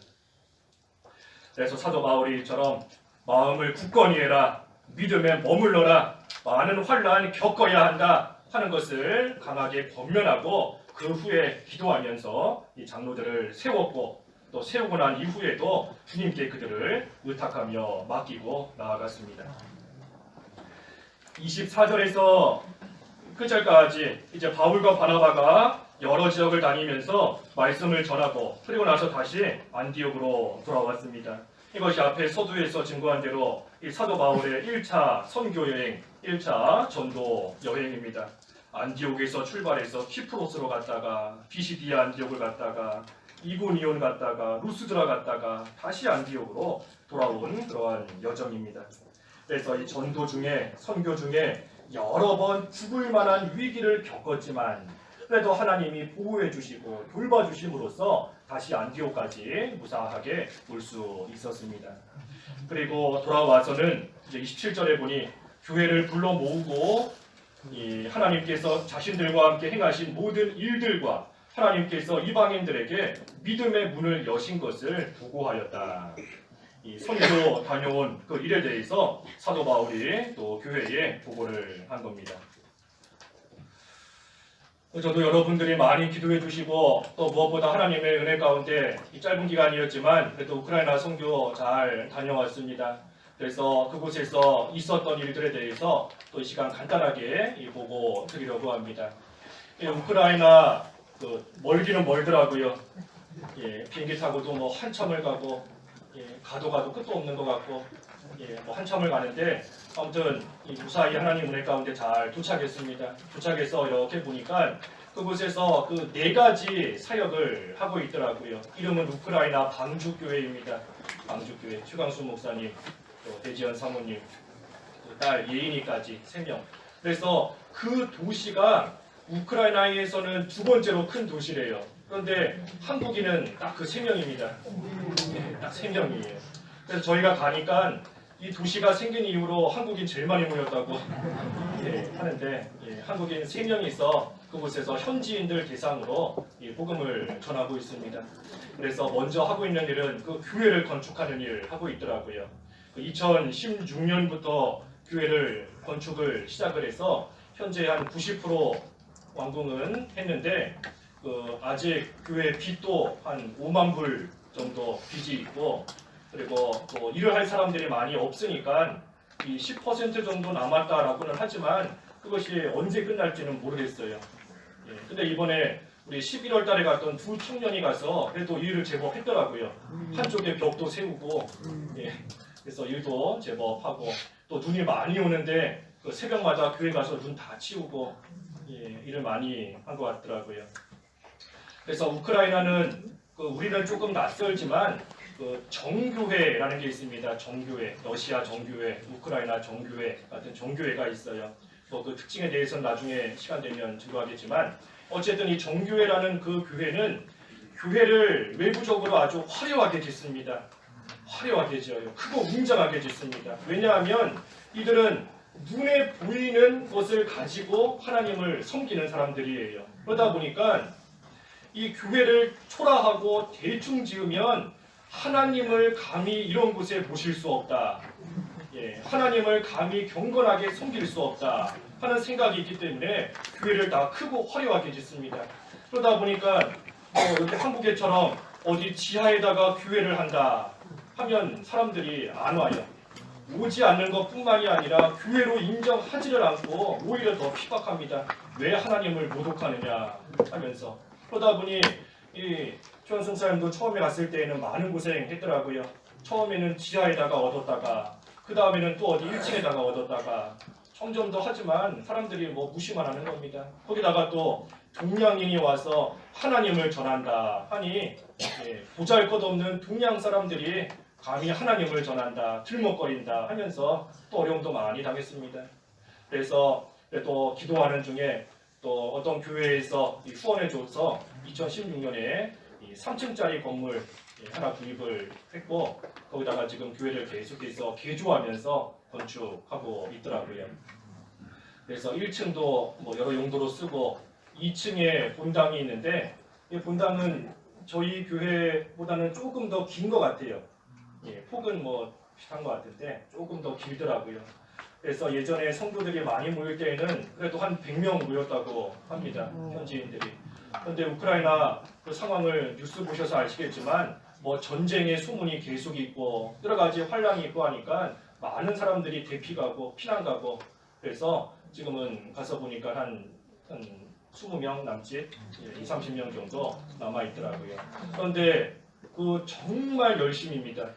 그래서 사도 바울이처럼 마음을 굳건히 해라, 믿음에 머물러라, 많은 환난 겪어야 한다 하는 것을 강하게 권면하고 그 후에 기도하면서 이 장로들을 세웠고 또 세우고 난 이후에도 주님께 그들을 의탁하며 맡기고 나아갔습니다. 24절에서 끝절까지 이제 바울과 바나바가 여러 지역을 다니면서 말씀을 전하고 그리고 나서 다시 안디옥으로 돌아왔습니다. 이것이 앞에 서두에서 증거한 대로 이 사도 바울의 1차 선교 여행, 1차 전도 여행입니다. 안디옥에서 출발해서 키프로스로 갔다가 비시디아 안디옥을 갔다가 이고니온 갔다가 루스드라 갔다가 다시 안디옥으로 돌아온 그러한 여정입니다. 그래서 이 전도 중에 선교 중에 여러 번 죽을 만한 위기를 겪었지만 그래도 하나님이 보호해 주시고 돌봐 주심으로써 다시 안디옥까지 무사하게 올 수 있었습니다. 그리고 돌아와서는 이제 27절에 보니 교회를 불러 모으고 이 하나님께서 자신들과 함께 행하신 모든 일들과 하나님께서 이방인들에게 믿음의 문을 여신 것을 보고하였다. 이 선교 다녀온 그 일에 대해서 사도 바울이 또 교회에 보고를 한 겁니다. 저도 여러분들이 많이 기도해 주시고 또 무엇보다 하나님의 은혜 가운데 이 짧은 기간이었지만 그래도 우크라이나 선교 잘 다녀왔습니다. 그래서 그곳에서 있었던 일들에 대해서 또 이 시간 간단하게 보고 드리려고 합니다. 우크라이나 멀기는 멀더라고요. 비행기 타고도 뭐 한참을 가고 가도 끝도 없는 것 같고 뭐 한참을 가는데 아무튼 이 무사히 하나님 은혜 가운데 잘 도착했습니다. 도착해서 이렇게 보니까 그곳에서 그 4가지 사역을 하고 있더라고요. 이름은 우크라이나 방주교회입니다. 방주교회 최강수 목사님, 또 배지연 사모님, 또 딸 예인이까지 3명. 그래서 그 도시가 우크라이나에서는 2번째로 큰 도시래요. 그런데 한국인은 딱 그 3명입니다. 딱 3명이에요. 그래서 저희가 가니까 이 도시가 생긴 이후로 한국인 제일 많이 모였다고 하는데 한국인 3명이 있어 그곳에서 현지인들 대상으로 복음을 전하고 있습니다. 그래서 먼저 하고 있는 일은 그 교회를 건축하는 일을 하고 있더라고요. 2016년부터 교회를 건축을 시작을 해서 현재 한 90% 완공은 했는데 아직 교회 빚도 한 5만 불 정도 빚이 있고 그리고 또 일을 할 사람들이 많이 없으니까 이 10% 정도 남았다라고는 하지만 그것이 언제 끝날지는 모르겠어요. 근데 이번에 우리 11월 달에 갔던 2 청년이 가서 그래도 일을 제법 했더라고요. 한쪽에 벽도 세우고 그래서 일도 제법 하고 또 눈이 많이 오는데 그 새벽마다 교회 가서 눈 다 치우고 일을 많이 한 것 같더라고요. 그래서 우크라이나는 우리는 조금 낯설지만 정교회라는 게 있습니다. 정교회, 러시아 정교회, 우크라이나 정교회 같은 정교회가 있어요. 그 특징에 대해서는 나중에 시간 되면 증거하겠지만 어쨌든 이 정교회라는 그 교회는 교회를 외부적으로 아주 화려하게 짓습니다. 화려하게 지어요. 크고 웅장하게 짓습니다. 왜냐하면 이들은 눈에 보이는 것을 가지고 하나님을 섬기는 사람들이에요. 그러다 보니까 이 교회를 초라하고 대충 지으면 하나님을 감히 이런 곳에 모실 수 없다. 하나님을 감히 경건하게 섬길 수 없다 하는 생각이 있기 때문에 교회를 다 크고 화려하게 짓습니다. 그러다 보니까 이렇게 한국에처럼 어디 지하에다가 교회를 한다 하면 사람들이 안 와요. 오지 않는 것뿐만이 아니라 교회로 인정하지를 않고 오히려 더 핍박합니다. 왜 하나님을 모독하느냐 하면서. 그러다 보니 이 최원승 사님도 처음에 갔을 때에는 많은 고생했더라고요. 처음에는 지하에다가 얻었다가 그 다음에는 또 어디 1층에다가 얻었다가 점점 더 하지만 사람들이 뭐 무시만 하는 겁니다. 거기다가 또 동양인이 와서 하나님을 전한다 하니 보잘것없는 동양 사람들이 감히 하나님을 전한다, 들먹거린다 하면서 또 어려움도 많이 당했습니다. 그래서 또 기도하는 중에 또 어떤 교회에서 후원해줘서 2016년에 3층짜리 건물 하나 구입을 했고 거기다가 지금 교회를 계속해서 개조하면서 건축하고 있더라고요. 그래서 1층도 뭐 여러 용도로 쓰고 2층에 본당이 있는데 이 본당은 저희 교회보다는 조금 더 긴 것 같아요. 예, 폭은 뭐 비슷한 것 같은데 조금 더 길더라고요. 그래서 예전에 성도들이 많이 모일 때에는 그래도 한 100명 모였다고 합니다. 현지인들이. 그런데 우크라이나 그 상황을 뉴스 보셔서 아시겠지만 뭐 전쟁의 소문이 계속 있고 여러 가지 환란이 있고 하니까 많은 사람들이 대피 가고 피난 가고 그래서 지금은 가서 보니까 한 20명 남짓, 20-30명 정도 남아 있더라고요. 그런데 그 정말 열심입니다.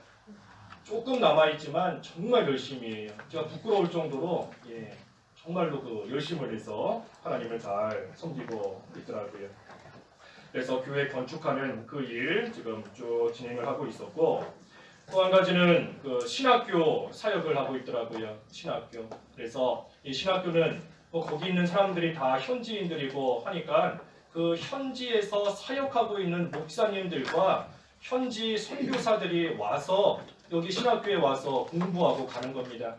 조금 남아 있지만 정말 열심히 해요. 제가 부끄러울 정도로 정말로 그 열심을 해서 하나님을 잘 섬기고 있더라고요. 그래서 교회 건축하는 그 일 지금 쭉 진행을 하고 있었고 또 한 가지는 그 신학교 사역을 하고 있더라고요. 신학교. 그래서 이 신학교는 뭐 거기 있는 사람들이 다 현지인들이고 하니까 그 현지에서 사역하고 있는 목사님들과 현지 선교사들이 와서 여기 신학교에 와서 공부하고 가는 겁니다.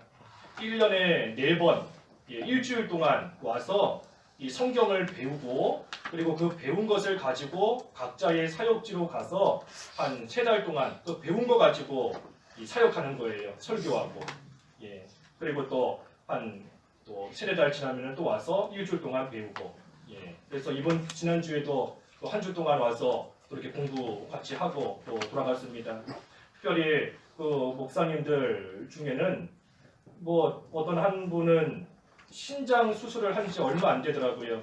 1년에 4번, 일주일 동안 와서 이 성경을 배우고 그리고 그 배운 것을 가지고 각자의 사역지로 가서 한 3달 동안 그 배운 거 가지고 이 사역하는 거예요. 설교하고. 그리고 또 한 또 3-4달 지나면 또 와서 일주일 동안 배우고. 그래서 이번 지난주에도 또 한 주 동안 와서 또 이렇게 공부 같이 하고 또 돌아갔습니다. 특별히 그 목사님들 중에는 뭐 어떤 한 분은 신장 수술을 한 지 얼마 안 되더라고요.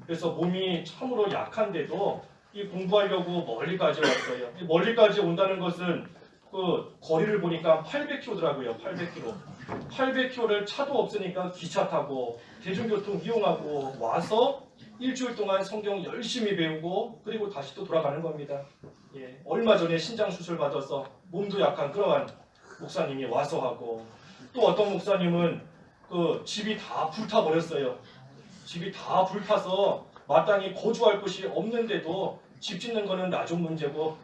그래서 몸이 참으로 약한데도 이 공부하려고 멀리까지 왔어요. 멀리까지 온다는 것은 그 거리를 보니까 800km더라고요. 800km. 800km를 차도 없으니까 기차 타고 대중교통 이용하고 와서 일주일 동안 성경 열심히 배우고 그리고 다시 또 돌아가는 겁니다. 얼마 전에 신장 수술 받아서 몸도 약한 그러한 목사님이 와서 하고 또 어떤 목사님은 그 집이 다 불타버렸어요. 집이 다 불타서 마땅히 거주할 곳이 없는데도 집 짓는 거는 나중 문제고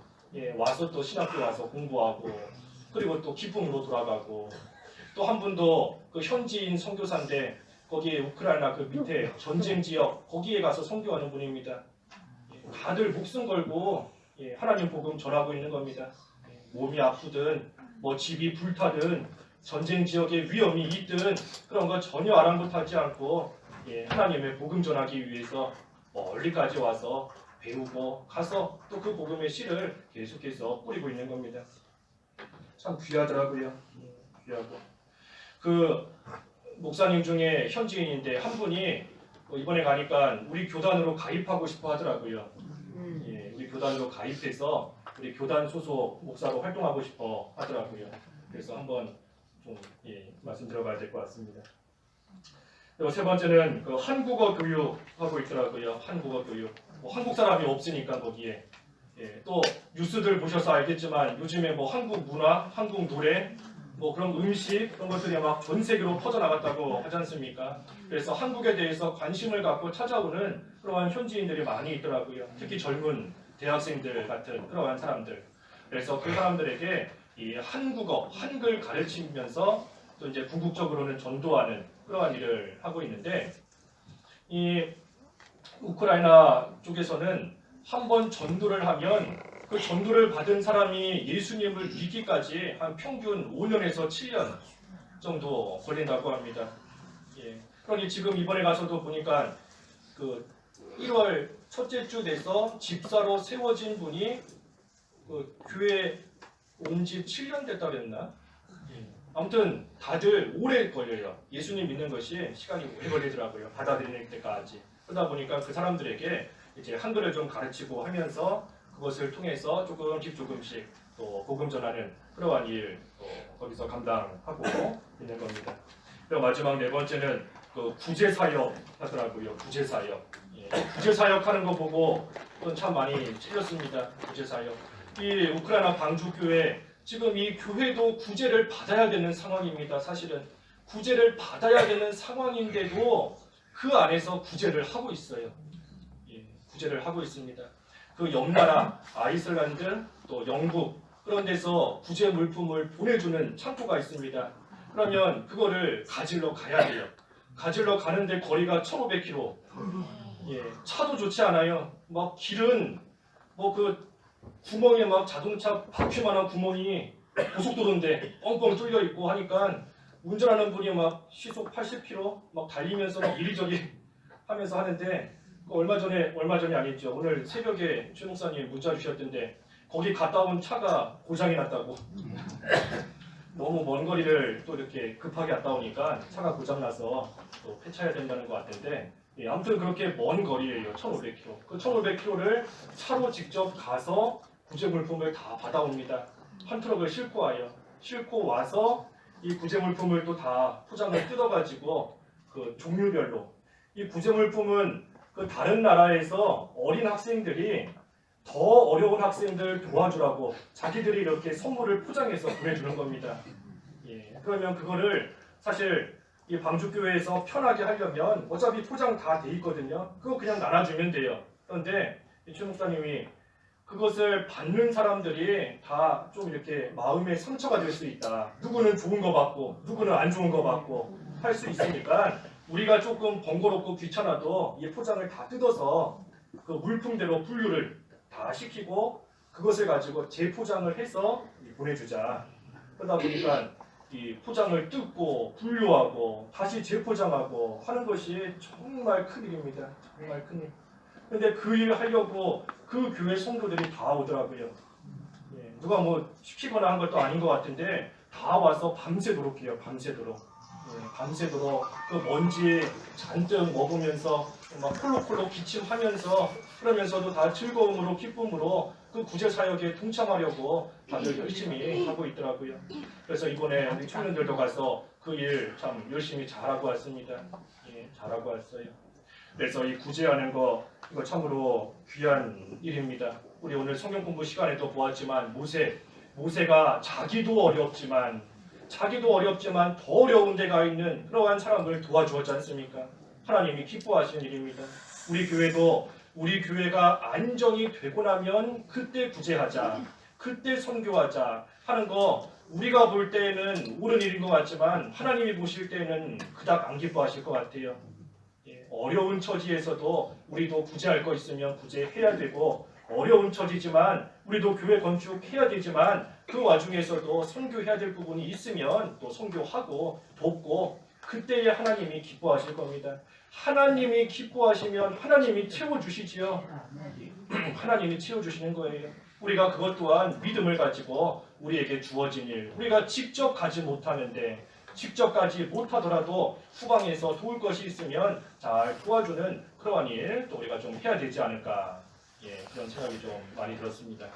와서 또 신학교 와서 공부하고 그리고 또 기쁨으로 돌아가고 또 한 분도 그 현지인 선교사인데 거기에 우크라이나 그 밑에 전쟁 지역 거기에 가서 선교하는 분입니다. 다들 목숨 걸고 하나님 복음 전하고 있는 겁니다. 몸이 아프든 뭐 집이 불타든 전쟁 지역에 위험이 있든 그런 거 전혀 아랑곳하지 않고 하나님의 복음 전하기 위해서 멀리까지 와서 배우고 가서 또 그 복음의 씨를 계속해서 뿌리고 있는 겁니다. 참 귀하더라고요. 귀하고 그 목사님 중에 현지인인데 한 분이 이번에 가니까 우리 교단으로 가입하고 싶어 하더라고요. 우리 교단으로 가입해서 우리 교단 소속 목사로 활동하고 싶어 하더라고요. 그래서 한번 좀 말씀드려봐야 될 것 같습니다. 그리고 세 번째는 그 한국어 교육 하고 있더라고요. 한국어 교육. 뭐 한국 사람이 없으니까 거기에 또 뉴스들 보셔서 알겠지만 요즘에 뭐 한국 문화, 한국 노래, 뭐 그런 음식 그런 것들이 막 전 세계로 퍼져나갔다고 하지 않습니까? 그래서 한국에 대해서 관심을 갖고 찾아오는 그러한 현지인들이 많이 있더라고요. 특히 젊은 대학생들 같은 그러한 사람들. 그래서 그 사람들에게 이 한국어, 한글 가르치면서 또 이제 궁극적으로는 전도하는 그러한 일을 하고 있는데 이 우크라이나 쪽에서는 한번 전도를 하면 그 전도를 받은 사람이 예수님을 믿기까지 한 평균 5년에서 7년 정도 걸린다고 합니다. 그러니 지금 이번에 가서도 보니까 그 1월 첫째 주 돼서 집사로 세워진 분이 그 교회 온 지 7년 됐다 그랬나? 아무튼 다들 오래 걸려요. 예수님 믿는 것이 시간이 오래 걸리더라고요. 받아들이는 때까지. 그러다 보니까 그 사람들에게 이제 한글을 좀 가르치고 하면서 그것을 통해서 조금씩 또 복음 전하는 그러한 일 거기서 감당하고 있는 겁니다. 그리고 마지막 네 번째는 그 구제 사역 하더라고요. 구제 사역. 구제 사역 하는 거 보고 참 많이 찔렸습니다. 구제 사역. 이 우크라이나 방주 교회 지금 이 교회도 구제를 받아야 되는 상황입니다. 사실은 구제를 받아야 되는 상황인데도 그 안에서 구제를 하고 있어요. 구제를 하고 있습니다. 그 옆나라 아이슬란드 또 영국 그런 데서 구제 물품을 보내주는 창고가 있습니다. 그러면 그거를 가지러 가야 돼요. 가지러 가는데 거리가 1,500km. 예, 차도 좋지 않아요. 막 길은 뭐 그 구멍에 막 자동차 바퀴만한 구멍이 고속도로인데 뻥뻥 뚫려 있고 하니까 운전하는 분이 막 시속 80km 막 달리면서 막 이리저리 하면서 하는데 얼마 전에 아니죠. 오늘 새벽에 최 목사님 문자 주셨던데 거기 갔다 온 차가 고장이 났다고. 너무 먼 거리를 또 이렇게 급하게 갔다 오니까 차가 고장 나서 또 폐차해야 된다는 것 같은데 예, 아무튼 그렇게 먼 거리예요. 1,500km. 그 1,500km를 차로 직접 가서 구제 물품을 다 받아옵니다. 한 트럭을 싣고 와요. 싣고 와서 이 구제 물품을 또 다 포장을 뜯어가지고 그 종류별로 이 구제 물품은 그 다른 나라에서 어린 학생들이 더 어려운 학생들 도와주라고 자기들이 이렇게 선물을 포장해서 보내주는 겁니다. 예, 그러면 그거를 사실 이 방주교회에서 편하게 하려면 어차피 포장 다 돼 있거든요. 그거 그냥 나눠주면 돼요. 그런데 최 목사님이 그것을 받는 사람들이 다 좀 이렇게 마음의 상처가 될 수 있다. 누구는 좋은 거 받고 누구는 안 좋은 거 받고 할 수 있으니까 우리가 조금 번거롭고 귀찮아도 이 포장을 다 뜯어서 그 물품대로 분류를 다 시키고 그것을 가지고 재포장을 해서 보내주자. 그러다 보니까 이 포장을 뜯고 분류하고 다시 재포장하고 하는 것이 정말 큰일입니다. 정말 큰일. 근데 그 일을 하려고 그 교회 성도들이 다 오더라고요. 예, 누가 뭐 시키거나 한 것도 아닌 것 같은데 다 와서 밤새도록 해요. 밤새도록. 예, 밤새도록 그 먼지 잔뜩 먹으면서 막 콜록콜록 기침하면서 그러면서도 다 즐거움으로 기쁨으로 그 구제 사역에 동참하려고 다들 열심히 하고 있더라고요. 그래서 이번에 우리 청년들도 가서 그 일 참 열심히 잘하고 왔습니다. 예, 잘하고 왔어요. 그래서 이 구제하는 거 이거 참으로 귀한 일입니다. 우리 오늘 성경 공부 시간에도 보았지만 모세가 자기도 어렵지만 더 어려운 데가 있는 그러한 사람을 도와주었지 않습니까? 하나님이 기뻐하시는 일입니다. 우리 교회가 안정이 되고 나면 그때 구제하자, 그때 선교하자 하는 거 우리가 볼 때는 옳은 일인 것 같지만 하나님이 보실 때는 그닥 안 기뻐하실 것 같아요. 예, 어려운 처지에서도 우리도 구제할 거 있으면 구제해야 되고 어려운 처지지만 우리도 교회 건축해야 되지만 그 와중에서도 선교해야 될 부분이 있으면 또 선교하고 돕고 그때에 하나님이 기뻐하실 겁니다. 하나님이 기뻐하시면 하나님이 채워주시지요. 하나님이 채워주시는 거예요. 우리가 그것 또한 믿음을 가지고 우리에게 주어진 일, 우리가 직접 가지 못하는데 직접 가지 못하더라도 후방에서 도울 것이 있으면 잘 도와주는 그러한 일 또 우리가 좀 해야 되지 않을까, 예, 그런 생각이 좀 많이 들었습니다.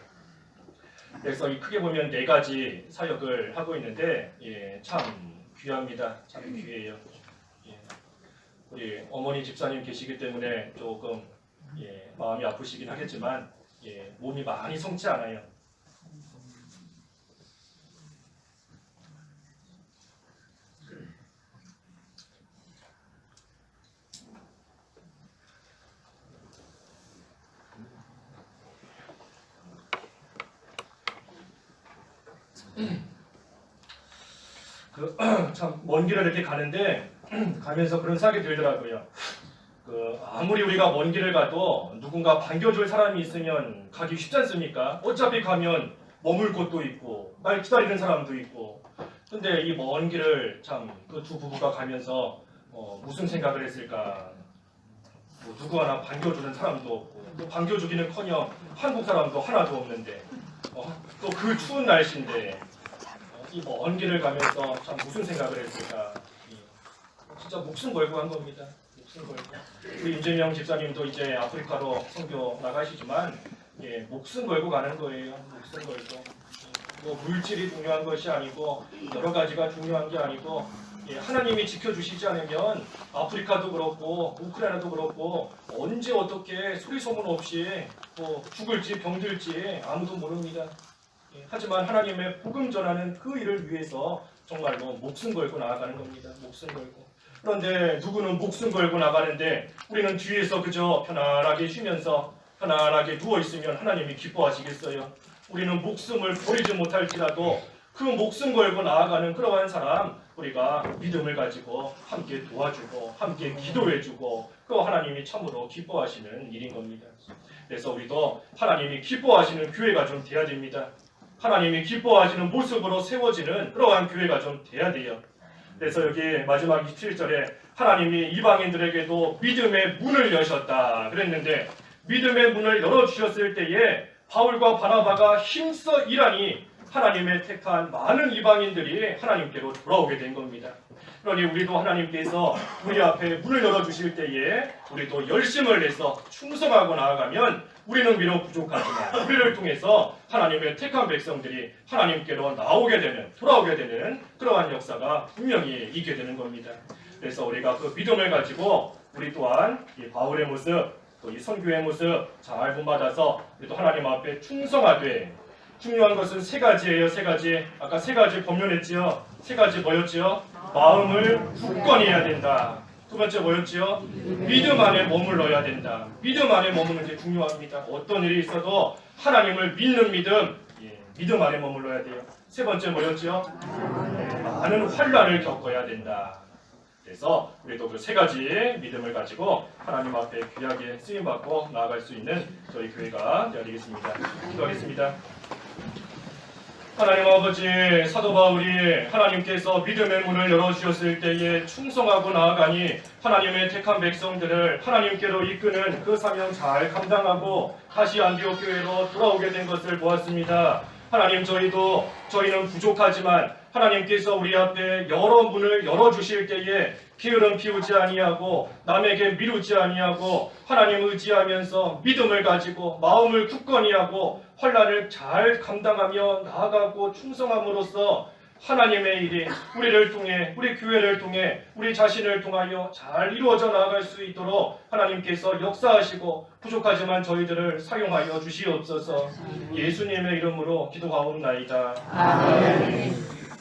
그래서 이 크게 보면 4가지 사역을 하고 있는데 예, 참 귀합니다. 참 귀해요. 예, 우리 어머니 집사님 계시기 때문에 조금 예, 마음이 아프시긴 하겠지만 예, 몸이 많이 성치 않아요. 참 먼 길을 이렇게 가는데 가면서 그런 생각이 들더라고요. 아무리 우리가 먼 길을 가도 누군가 반겨줄 사람이 있으면 가기 쉽지 않습니까? 어차피 가면 머물 곳도 있고 날 기다리는 사람도 있고. 근데 이 먼 길을 참 그 두 부부가 가면서 무슨 생각을 했을까? 뭐 누구 하나 반겨주는 사람도 없고 또 반겨주기는커녕 한국 사람도 하나도 없는데 또 그 추운 날씨인데 이 먼 길을 가면서 참 무슨 생각을 했을까? 진짜 목숨 걸고 한 겁니다. 목숨 걸고. 우리 임재명 집사님도 이제 아프리카로 선교 나가시지만 예, 목숨 걸고 가는 거예요. 목숨 걸고. 뭐 물질이 중요한 것이 아니고 여러 가지가 중요한 게 아니고 예, 하나님이 지켜주시지 않으면 아프리카도 그렇고 우크라이나도 그렇고 언제 어떻게 소리 소문 없이 뭐 죽을지 병들지 아무도 모릅니다. 하지만 하나님의 복음 전하는 그 일을 위해서 정말로 목숨 걸고 나아가는 겁니다. 목숨 걸고. 그런데 누구는 목숨 걸고 나가는데 우리는 뒤에서 그저 편안하게 쉬면서 편안하게 누워있으면 하나님이 기뻐하시겠어요? 우리는 목숨을 버리지 못할지라도 그 목숨 걸고 나아가는 그러한 사람 우리가 믿음을 가지고 함께 도와주고 함께 기도해주고 그 하나님이 참으로 기뻐하시는 일인 겁니다. 그래서 우리도 하나님이 기뻐하시는 교회가 좀 돼야 됩니다. 하나님이 기뻐하시는 모습으로 세워지는 그러한 교회가 좀 돼야 돼요. 그래서 여기 마지막 27절에 하나님이 이방인들에게도 믿음의 문을 여셨다 그랬는데 믿음의 문을 열어주셨을 때에 바울과 바나바가 힘써 일하니 하나님의 택한 많은 이방인들이 하나님께로 돌아오게 된 겁니다. 그러니 우리도 하나님께서 우리 앞에 문을 열어주실 때에 우리도 열심을 내서 충성하고 나아가면 우리는 비록 부족하지만 우리를 통해서 하나님의 택한 백성들이 하나님께로 나오게 되는 돌아오게 되는 그러한 역사가 분명히 있게 되는 겁니다. 그래서 우리가 그 믿음을 가지고 우리 또한 이 바울의 모습 또 이 선교의 모습 잘 본받아서 우리도 하나님 앞에 충성하되 중요한 것은 세 가지예요. 세 가지. 아까 세 가지 법론했지요. 세 가지 뭐였지요? 마음을 굳건히 해야 된다. 두 번째 뭐였지요? 믿음 안에 머물러야 된다. 믿음 안에 머무는 게 중요합니다. 어떤 일이 있어도 하나님을 믿는 믿음, 믿음 안에 머물러야 돼요. 세 번째 뭐였지요? 많은 환난을 겪어야 된다. 그래서 우리도 그 세 가지 믿음을 가지고 하나님 앞에 귀하게 쓰임받고 나아갈 수 있는 저희 교회가 되어야겠습니다. 기도하겠습니다. 하나님 아버지, 사도 바울이 하나님께서 믿음의 문을 열어주셨을 때에 충성하고 나아가니 하나님의 택한 백성들을 하나님께로 이끄는 그 사명 잘 감당하고 다시 안디옥 교회로 돌아오게 된 것을 보았습니다. 하나님, 저희는 부족하지만 하나님께서 우리 앞에 여러 문을 열어주실 때에 게으름 피우지 아니하고 남에게 미루지 아니하고 하나님 의지하면서 믿음을 가지고 마음을 굳건히 하고 환난을 잘 감당하며 나아가고 충성함으로써 하나님의 일이 우리를 통해 우리 교회를 통해 우리 자신을 통하여 잘 이루어져 나아갈 수 있도록 하나님께서 역사하시고 부족하지만 저희들을 사용하여 주시옵소서. 예수님의 이름으로 기도하옵나이다. 아멘.